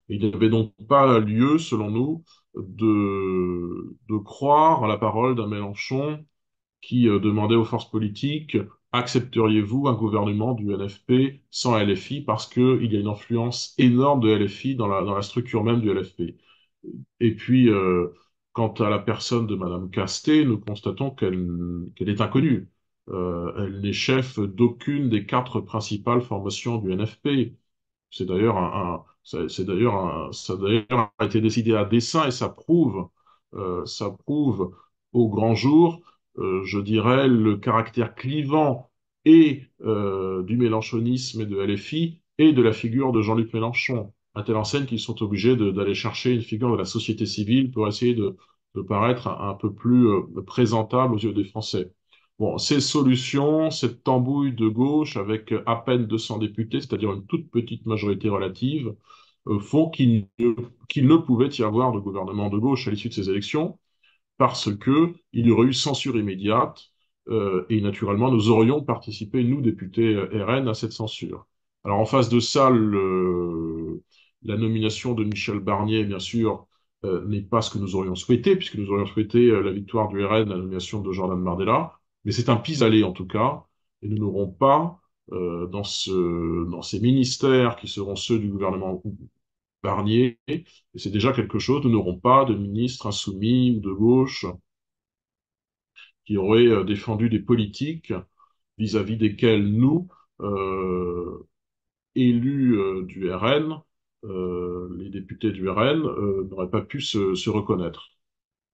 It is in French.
Il n'y avait donc pas lieu, selon nous, de croire à la parole d'un Mélenchon qui demandait aux forces politiques, accepteriez-vous un gouvernement du NFP sans LFI parce qu'il y a une influence énorme de LFI dans la structure même du LFP. Et puis, quant à la personne de Madame Casté, nous constatons qu'elle est inconnue. Elle n'est chef d'aucune des quatre principales formations du NFP. C'est d'ailleurs ça a d'ailleurs été décidé à dessein et ça prouve au grand jour, je dirais, le caractère clivant et du mélenchonisme et de LFI et de la figure de Jean-Luc Mélenchon, à telle enseigne qu'ils sont obligés d'aller chercher une figure de la société civile pour essayer de paraître un peu plus présentable aux yeux des Français. Bon, ces solutions, cette tambouille de gauche avec à peine 200 députés, c'est-à-dire une toute petite majorité relative, font qu'il ne pouvait y avoir de gouvernement de gauche à l'issue de ces élections parce que il y aurait eu censure immédiate et naturellement nous aurions participé, nous, députés RN, à cette censure. Alors en face de ça, la nomination de Michel Barnier, bien sûr, n'est pas ce que nous aurions souhaité, puisque nous aurions souhaité la victoire du RN, la nomination de Jordan Bardella, mais c'est un pis-aller en tout cas, et nous n'aurons pas dans ces ministères qui seront ceux du gouvernement Barnier, et c'est déjà quelque chose, nous n'aurons pas de ministre insoumis ou de gauche qui auraient défendu des politiques vis-à-vis desquelles nous, élus du RN, les députés du RN, n'auraient pas pu se reconnaître.